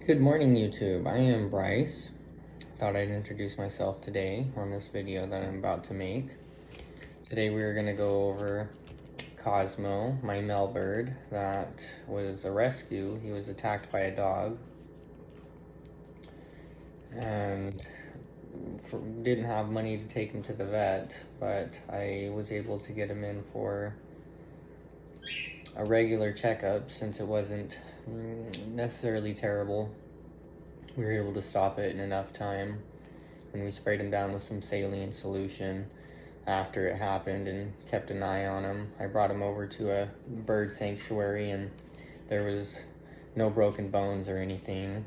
Good morning, YouTube. I am Bryce. Thought I'd introduce myself today on this video that I'm about to make. Today we're going to go over Cosmo, my male bird that was a rescue. He was attacked by a dog and didn't have money to take him to the vet, but I was able to get him in for a regular checkup since it wasn't necessarily terrible. We were able to stop it in enough time, and we sprayed him down with some saline solution after it happened and kept an eye on him. I brought him over to a bird sanctuary and there was no broken bones or anything.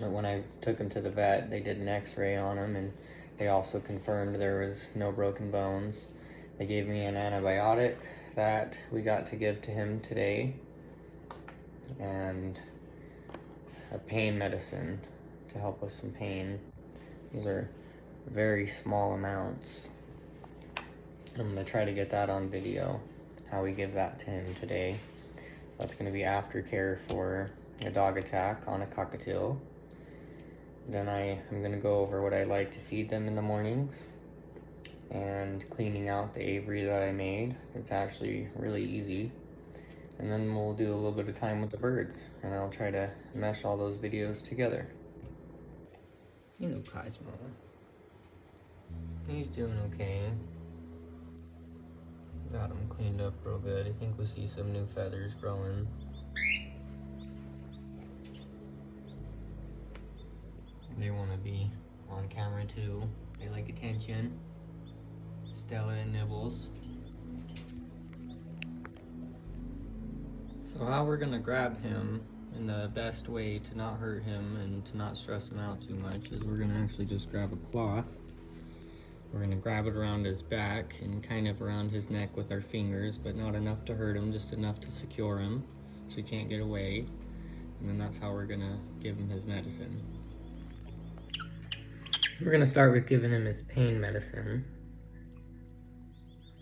But when I took him to the vet, they did an x-ray on him and they also confirmed there was no broken bones. They gave me an antibiotic that we got to give to him today and a pain medicine to help with some pain. These are very small amounts. I'm gonna try to get that on video, how we give that to him today. That's gonna be aftercare for a dog attack on a cockatiel. Then I am gonna go over what I like to feed them in the mornings and cleaning out the aviary that I made. It's actually really easy. And then we'll do a little bit of time with the birds and I'll try to mesh all those videos together. You know Cosmo. He's doing okay. Got him cleaned up real good. I think we'll see some new feathers growing. They want to be on camera too. They like attention. Stella and Nibbles. So how we're gonna grab him and the best way to not hurt him and to not stress him out too much is we're gonna actually just grab a cloth. We're gonna grab it around his back and kind of around his neck with our fingers, but not enough to hurt him, just enough to secure him so he can't get away. And then that's how we're gonna give him his medicine. We're gonna start with giving him his pain medicine.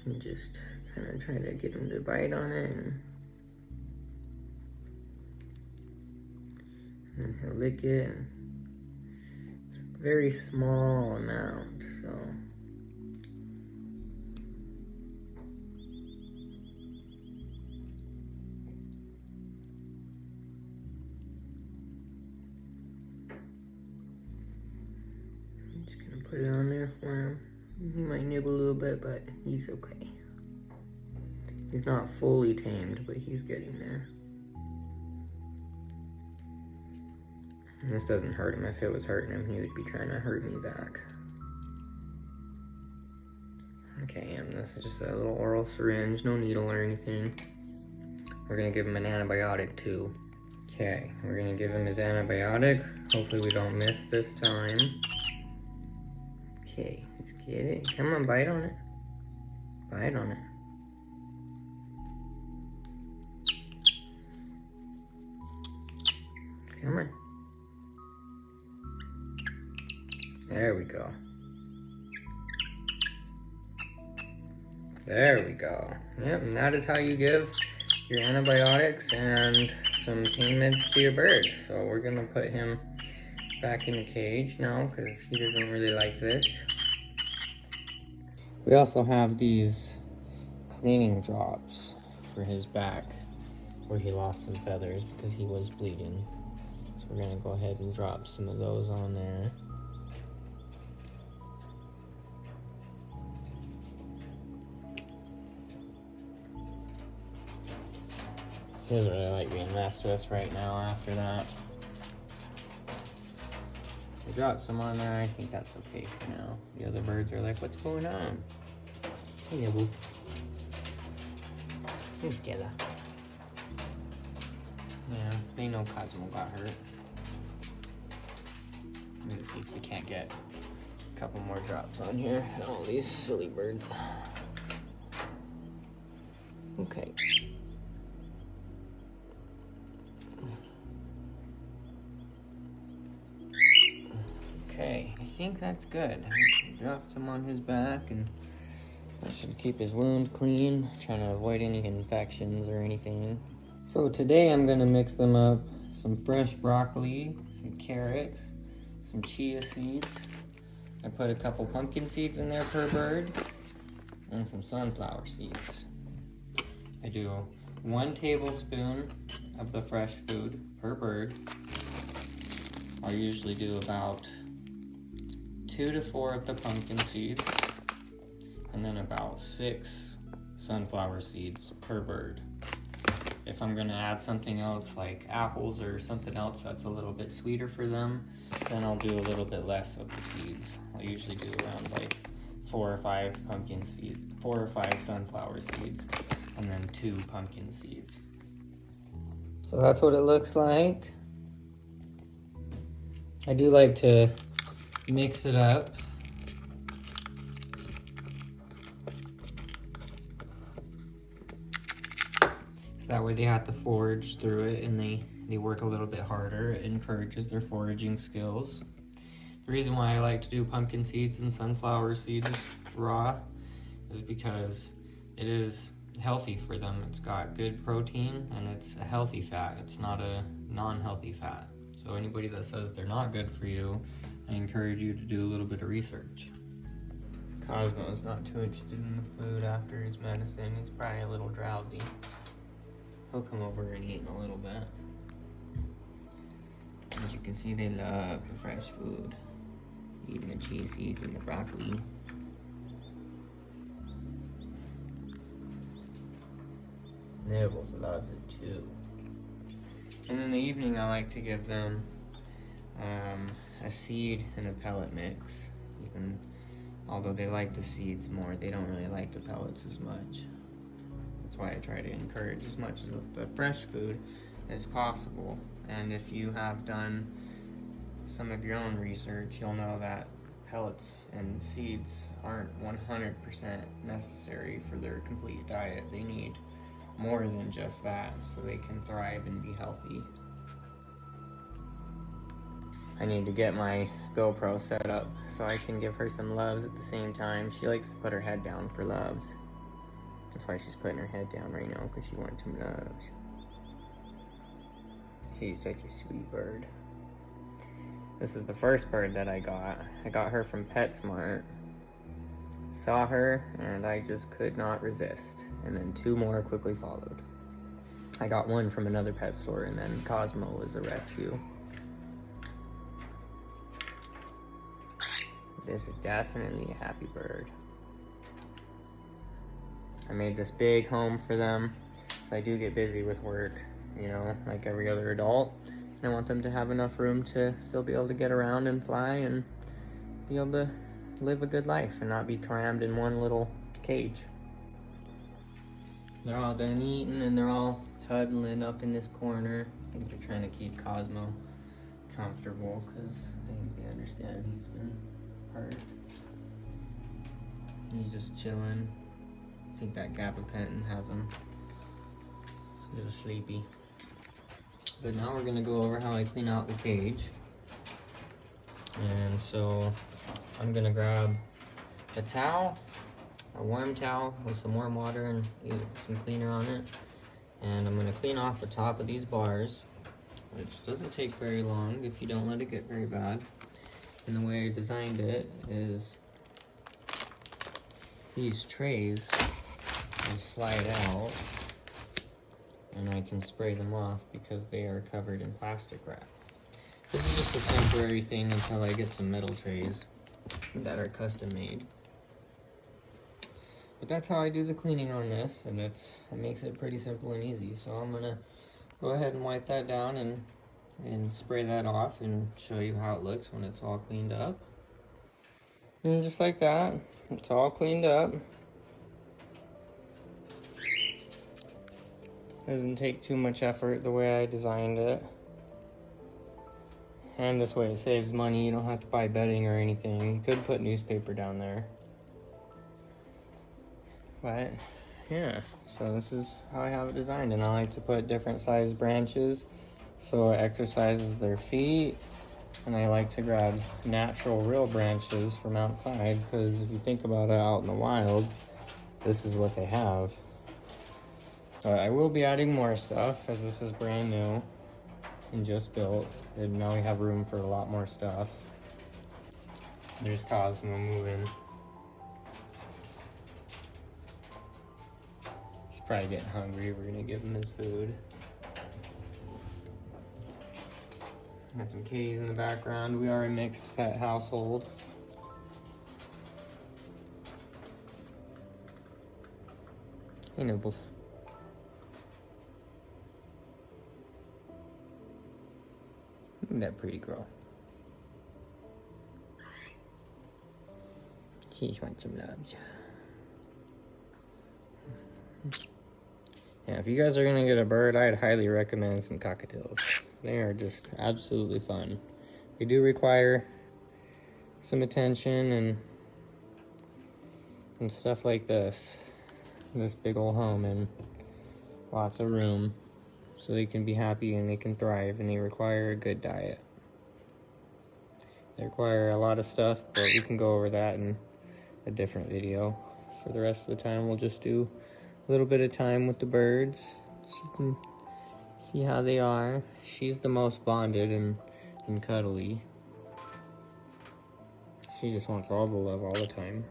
And just kind of try to get him to bite on it and he'll lick it. It's a very small amount, so. I'm just gonna put it on there for him. He might nibble a little bit, but he's okay. He's not fully tamed, but he's getting there. And this doesn't hurt him. If it was hurting him, he would be trying to hurt me back. Okay, and this is just a little oral syringe, no needle or anything. We're gonna give him an antibiotic too. Okay, we're gonna give him his antibiotic. Hopefully we don't miss this time. Okay, let's get it. Come on, bite on it. Bite on it. Come on. There we go. There we go. Yep, and that is how you give your antibiotics and some pain meds to your bird. So we're gonna put him back in the cage now because he doesn't really like this. We also have these cleaning drops for his back where he lost some feathers because he was bleeding. So we're gonna go ahead and drop some of those on there. He doesn't really like being messed with right now after that. We dropped some on there. I think that's okay for now. The other birds are like, what's going on? Hey, Nibbles. Hey, Stella. Yeah, they know Cosmo got hurt. Let me see if we can't get a couple more drops on here. All these silly birds. Okay. Okay, I think that's good. Dropped some on his back and that should keep his wound clean. Trying to avoid any infections or anything. So today I'm gonna mix them up some fresh broccoli, some carrots, some chia seeds. I put a couple pumpkin seeds in there per bird, and some sunflower seeds. I do 1 tablespoon of the fresh food per bird. I usually do about 2 to 4 of the pumpkin seeds, and then about 6 sunflower seeds per bird. If I'm gonna add something else like apples or something else that's a little bit sweeter for them, then I'll do a little bit less of the seeds. I usually do around like 4 or 5 pumpkin seeds, 4 or 5 sunflower seeds, and then 2 pumpkin seeds. So that's what it looks like. I do like to mix it up. So that way they have to forage through it and they work a little bit harder. It encourages their foraging skills. The reason why I like to do pumpkin seeds and sunflower seeds raw is because it is healthy for them. It's got good protein and it's a healthy fat. It's not a non-healthy fat. So anybody that says they're not good for you, I encourage you to do a little bit of research. Cosmo is not too interested in the food after his medicine. He's probably a little drowsy. He'll come over and eat in a little bit. As you can see, they love the fresh food. Eating the chia seeds and the broccoli. Nibbles loves it too. And in the evening, I like to give them a seed and a pellet mix. Even although they like the seeds more, they don't really like the pellets as much. That's why I try to encourage as much of the fresh food as possible. And if you have done some of your own research, you'll know that pellets and seeds aren't 100% necessary for their complete diet. They need more than just that so they can thrive and be healthy. I need to get my GoPro set up so I can give her some loves at the same time. She likes to put her head down for loves. That's why she's putting her head down right now, because she wants some loves. She's such a sweet bird. This is the first bird that I got. I got her from PetSmart. Saw her and I just could not resist. And then 2 more quickly followed. I got 1 from another pet store, and then Cosmo was a rescue. This is definitely a happy bird. I made this big home for them, so I do get busy with work, you know, like every other adult. And I want them to have enough room to still be able to get around and fly and be able to live a good life and not be crammed in one little cage. They're all done eating and they're all huddling up in this corner. I think they're trying to keep Cosmo comfortable because I think they understand he's been hurt. He's just chilling. I think that gabapentin has him a little sleepy. But now we're gonna go over how I clean out the cage. And so I'm gonna grab a towel, a warm towel with some warm water and some cleaner on it. And I'm gonna clean off the top of these bars, which doesn't take very long if you don't let it get very bad. And the way I designed it is these trays will slide out and I can spray them off because they are covered in plastic wrap. This is just a temporary thing until I get some metal trays that are custom made. But that's how I do the cleaning on this, and it makes it pretty simple and easy. So I'm gonna go ahead and wipe that down and spray that off and show you how it looks when it's all cleaned up. And just like that, it's all cleaned up. Doesn't take too much effort the way I designed it. And this way it saves money. You don't have to buy bedding or anything. You could put newspaper down there. But yeah, so this is how I have it designed. And I like to put different size branches so it exercises their feet. And I like to grab natural real branches from outside, because if you think about it, out in the wild, this is what they have. But I will be adding more stuff as this is brand new. and just built, and now we have room for a lot more stuff. There's Cosmo moving. He's probably getting hungry. We're gonna give him his food. Got some kitties in the background. We are a mixed pet household. Hey, Nibbles. Look at that pretty girl. She just wants some loves. Yeah, if you guys are gonna get a bird, I'd highly recommend some cockatiels. They are just absolutely fun. They do require some attention and stuff like this. This big old home and lots of room, so they can be happy and they can thrive, and they require a good diet. They require a lot of stuff, but we can go over that in a different video. For the rest of the time, we'll just do a little bit of time with the birds so you can see how they are. She's the most bonded and cuddly. She just wants all the love all the time.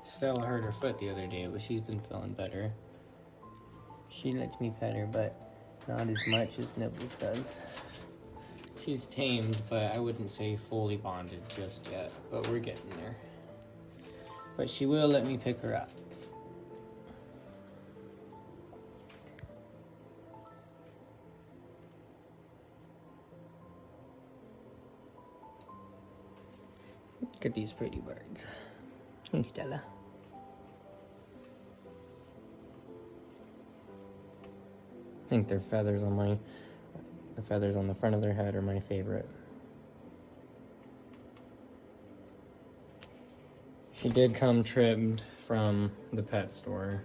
Stella hurt her foot the other day, but she's been feeling better. She lets me pet her, but not as much as Nibbles does. She's tamed, but I wouldn't say fully bonded just yet, but we're getting there. But she will let me pick her up. Look at these pretty birds. Hey, Stella. I think their feathers on the feathers on the front of their head are my favorite. She did come trimmed from the pet store.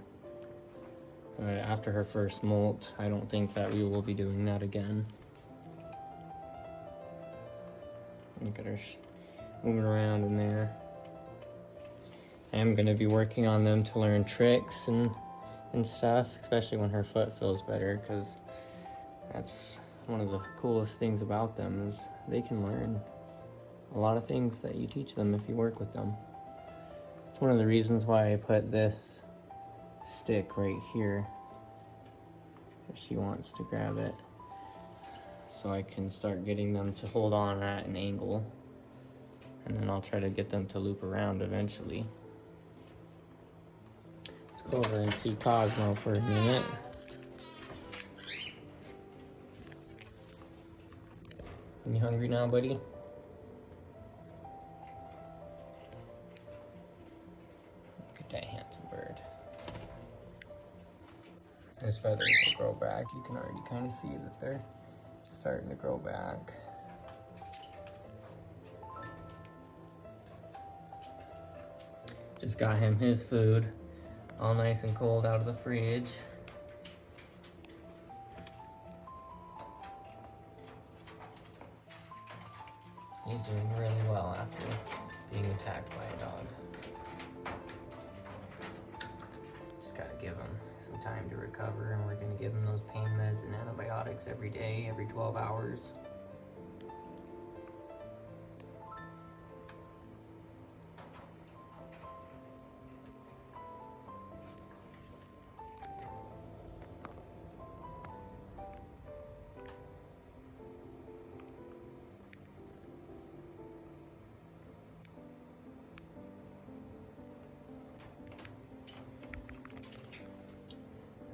But after her first molt, I don't think that we will be doing that again. Look at her moving around in there. I am going to be working on them to learn tricks and stuff, especially when her foot feels better, because that's one of the coolest things about them is they can learn a lot of things that you teach them if you work with them. It's one of the reasons why I put this stick right here. She wants to grab it so I can start getting them to hold on at an angle, and then I'll try to get them to loop around eventually. Let's go over and see Cosmo for a minute. You hungry now, buddy? Look at that handsome bird. His feathers will grow back. You can already kind of see that they're starting to grow back. Just got him his food, all nice and cold out of the fridge. He's doing really well after being attacked by a dog. Just gotta give him some time to recover, and we're gonna give him those pain meds and antibiotics every day, every 12 hours.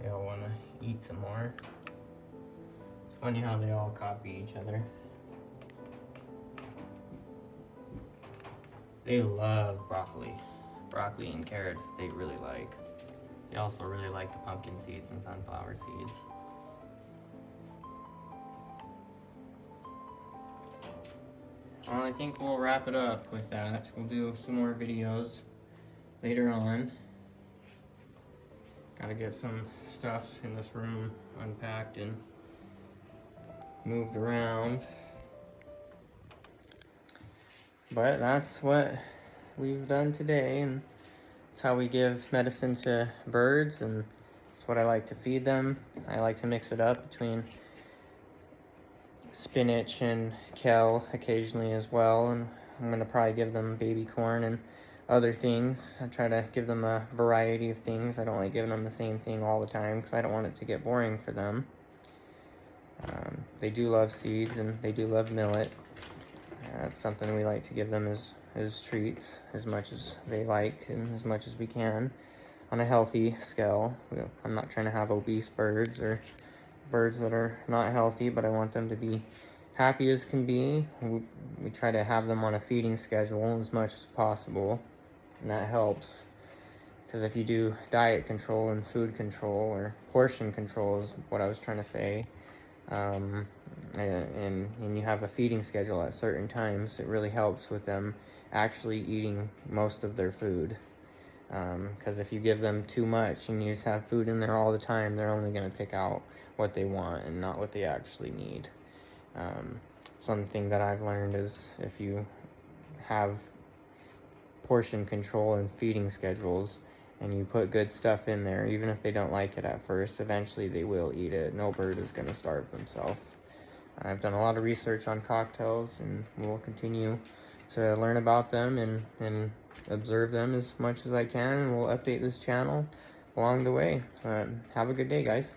They all want to eat some more. It's funny how they all copy each other. They love broccoli. Broccoli and carrots they really like. They also really like the pumpkin seeds and sunflower seeds. Well, I think we'll wrap it up with that. We'll do some more videos later on. Gotta get some stuff in this room unpacked and moved around. But that's what we've done today, and it's how we give medicine to birds, and it's what I like to feed them. I like to mix it up between spinach and kale occasionally as well, and I'm gonna probably give them baby corn and other things. I try to give them a variety of things. I don't like giving them the same thing all the time because I don't want it to get boring for them. They do love seeds and they do love millet. That's something we like to give them as treats as much as they like and as much as we can on a healthy scale. I'm not trying to have obese birds or birds that are not healthy, but I want them to be happy as can be. We try to have them on a feeding schedule as much as possible, and that helps. Because if you do diet control and food control, or portion control is what I was trying to say, and you have a feeding schedule at certain times, it really helps with them actually eating most of their food. Because if you give them too much and you just have food in there all the time, they're only going to pick out what they want and not what they actually need. Something that I've learned is if you have portion control and feeding schedules and you put good stuff in there, even if they don't like it at first, eventually they will eat it. No bird is going to starve themselves. I've done a lot of research on cocktails, and we'll continue to learn about them and observe them as much as I can, and we'll update this channel along the way. Have a good day, guys.